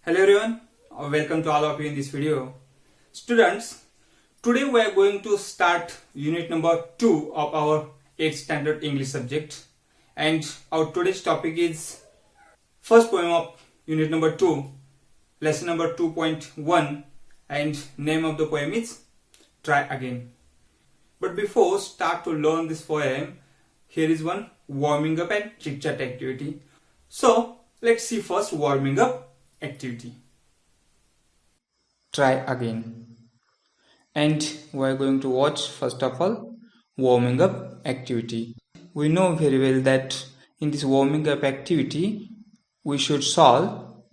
Hello everyone, welcome to all of you in this video. Students, today we are going to start unit number 2 of our 8th standard English subject, and our today's topic is first poem of unit number 2, lesson number 2.1, and name of the poem is Try Again. But before start to learn this poem, here is one warming up and chit chat activity. So let's see first warming up activity. Try again. And we are going to watch first of all warming up activity. We know very well that in this warming up activity we should solve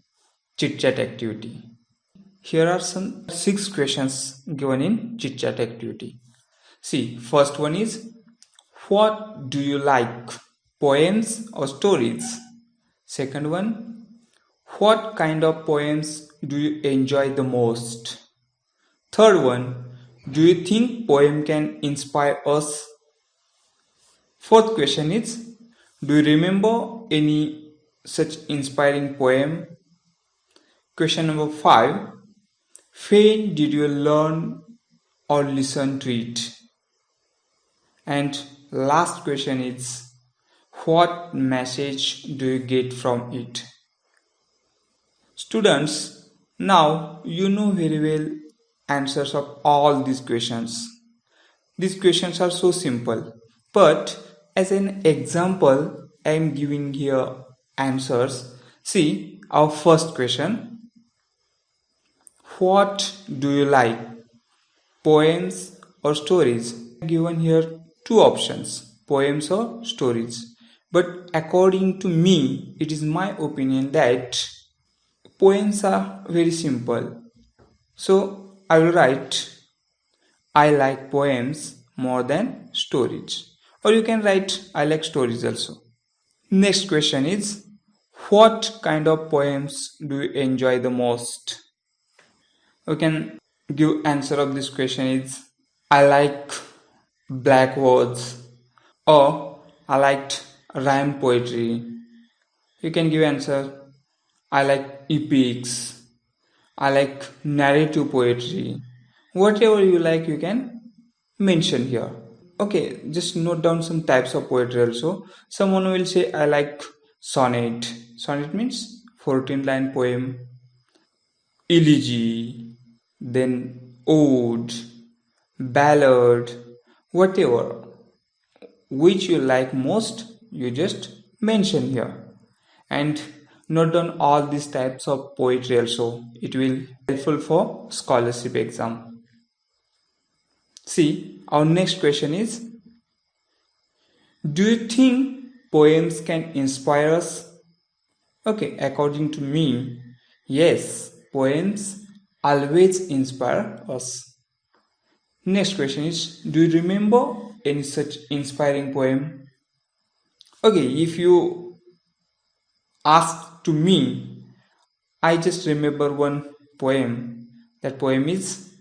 chit chat activity. Here are some 6 questions given in chit chat activity. See, first one is, what do you like, poems or stories? Second one, what kind of poems do you enjoy the most? Third one, do you think poem can inspire us? Fourth question is, do you remember any such inspiring poem? Question number 5, when did you learn or listen to it? And last question is, what message do you get from it? Students, now you know very well answers of all these questions. These questions are so simple, but as an example I am giving here answers. See, our first question, what do you like, poems or stories? Given here two options, poems or stories, but according to me it is my opinion that poems are very simple. So I will write, I like poems more than stories. Or you can write, I like stories also. Next question is, what kind of poems do you enjoy the most? You can give answer of this question is, I like black words, or I liked rhyme poetry. You can give answer, I like epics, I like narrative poetry. Whatever you like you can mention here. Okay, just note down some types of poetry also. Someone will say I like sonnet. Sonnet means 14-line poem. Elegy, then ode, ballad, whatever. Which you like most, you just mention here. And note down all these types of poetry also. It will be helpful for scholarship exam. See, our next question is, do you think poems can inspire us? Okay, according to me, yes, poems always inspire us. Next question is, do you remember any such inspiring poem? Okay, if you ask to me, I just remember one poem. That poem is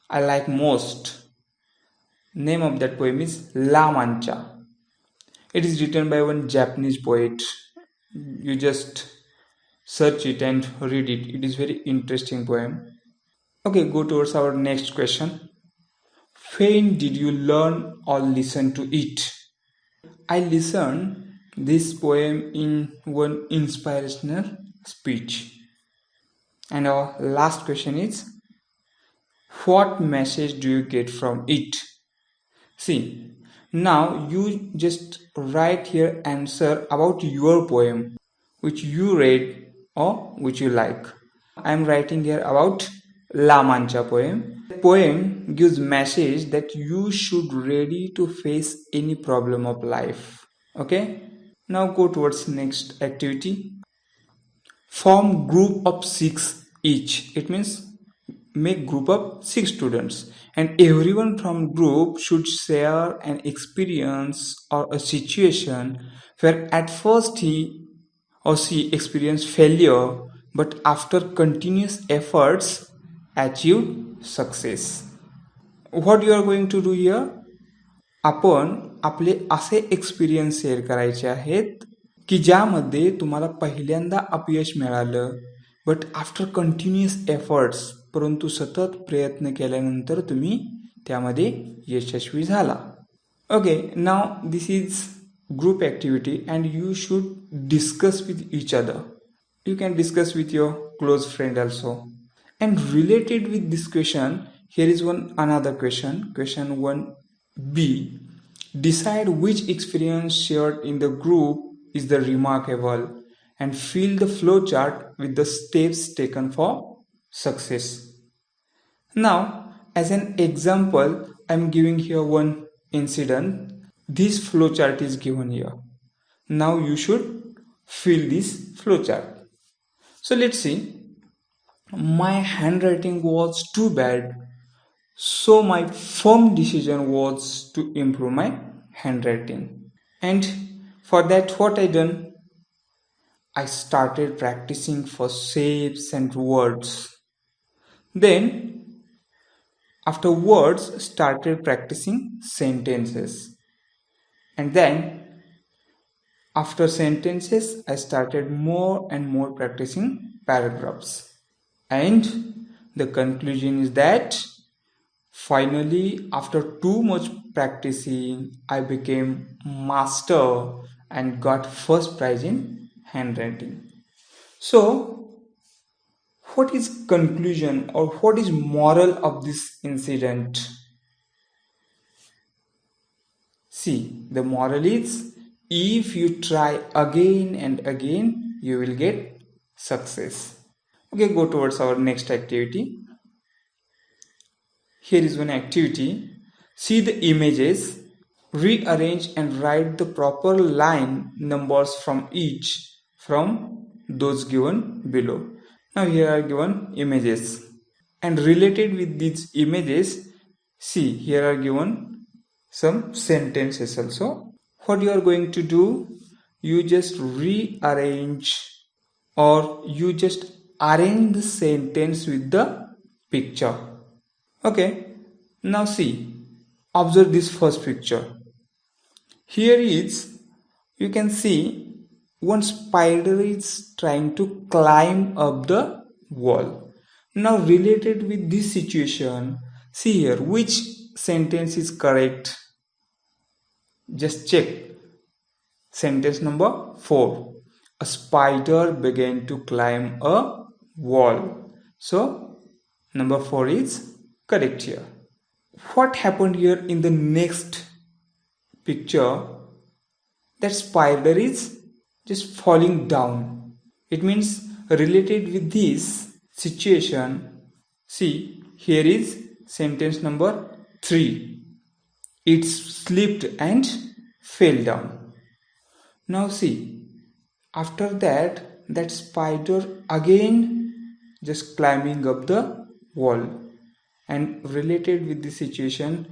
I like most. Name of that poem is La Mancha. It is written by one Japanese poet. You just search it and read it. It is very interesting poem. Okay, go towards our next question. When did you learn or listen to it? I listened this poem in one inspirational speech. And our last question is, what message do you get from it? See, now you just write here answer about your poem which you read or which you like. I am writing here about La Mancha poem. The poem gives message that you should ready to face any problem of life. Okay? Now go towards next activity. Form group of 6 each. It means make group of 6 students, and everyone from group should share an experience or a situation where at first he or she experienced failure but after continuous efforts achieved success. What you are going to do here? आपण आपले असे experience share करायचे आहेत की ज्यामध्ये तुम्हाला पहिल्यांदा अपयश मिळालं बट आफ्टर कंटिन्युअस एफर्ट्स, परंतु सतत प्रयत्न केल्यानंतर तुम्ही त्यामध्ये यशस्वी झाला. Okay, now this is group activity and you should discuss with each other. You can discuss with your close friend also. And related with this question, here is another question, question 1b. Decide which experience shared in the group is the remarkable and fill the flowchart with the steps taken for success. Now, as an example, I am giving here one incident. This flowchart is given here. Now you should fill this flowchart. So let's see. My handwriting was too bad, so my firm decision was to improve my handwriting. And for that, what I done? I started practicing for shapes and words. Then afterwards started practicing sentences. And then after sentences, I started more and more practicing paragraphs. And the conclusion is that finally, after too much practicing, I became master and got first prize in handwriting. So, what is conclusion or what is moral of this incident? See, the moral is, if you try again and again, you will get success. Okay, go towards our next activity. Here is one activity. See the images, rearrange and write the proper line numbers from those given below. Now here are given images. And related with these images, see, here are given some sentences also. What you are going to do, you just rearrange or you just arrange the sentence with the picture. Okay, now see, observe this first picture. Here is, you can see one spider is trying to climb up the wall. Now related with this situation, see here which sentence is correct. Just check. Sentence number 4. A spider began to climb a wall. So number 4 is correct here. What happened here in the next picture? That spider is just falling down. It means related with this situation, see, here is sentence number 3. It slipped and fell down. Now see, after that spider again just climbing up the wall. And related with the situation,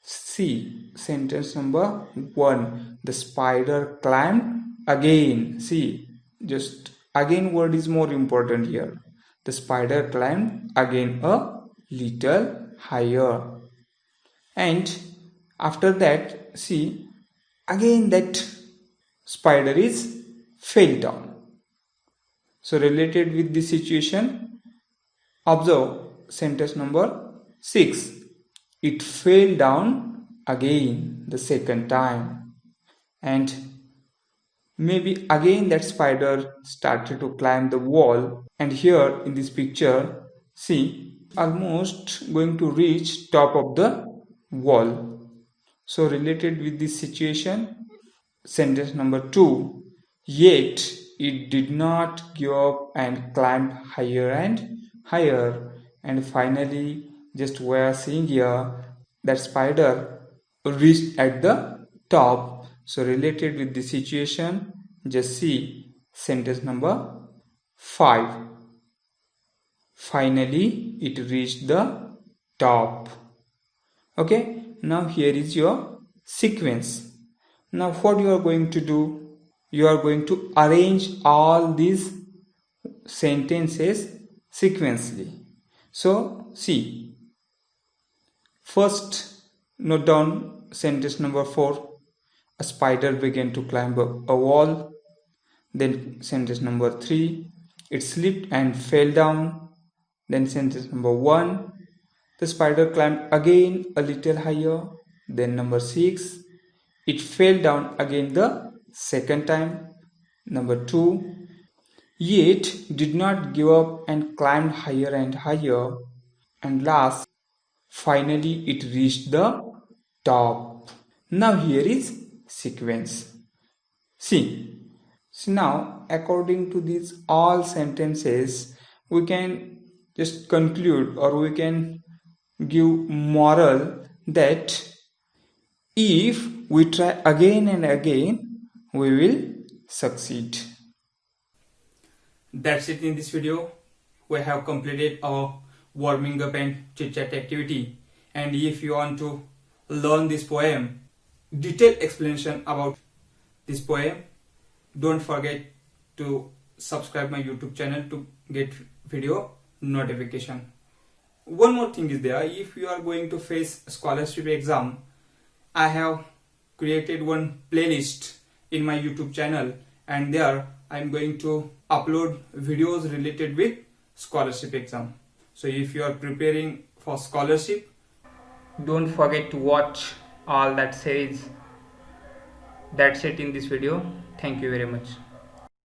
see, sentence number 1. The spider climbed again. See, just again word is more important here. The spider climbed again a little higher. And after that, see, again that spider is fell down. So related with this situation, observe sentence number 6. It fell down again the second time. And maybe again that spider started to climb the wall. And here in this picture, see, almost going to reach top of the wall. So related with this situation, sentence number 2. Yet it did not give up and climbed higher and higher. And finally, just we are seeing here that spider reached at the top. So related with the situation, just see sentence number 5. Finally, it reached the top. Okay, now here is your sequence. Now what you are going to do? You are going to arrange all these sentences sequentially. So see, first note down sentence number 4. A spider began to climb up a wall. Then sentence number 3. it slipped and fell down. Then sentence number 1, the spider climbed again a little higher. Then number 6, it fell down again the second time. Number 2, yet did not give up and climbed higher and higher. And last, finally it reached the top. Now here is sequence. See, so now according to these all sentences, we can just conclude or we can give moral that if we try again and again, we will succeed. That's it in this video. We have completed our warming up and chit chat activity. And if you want to learn this poem, detailed explanation about this poem, don't forget to subscribe my YouTube channel to get video notification. One more thing is there, if you are going to face scholarship exam, I have created one playlist in my YouTube channel, and there I am going to upload videos related with scholarship exam. So if you are preparing for scholarship, don't forget to watch all that series. That's it in this video. Thank you very much.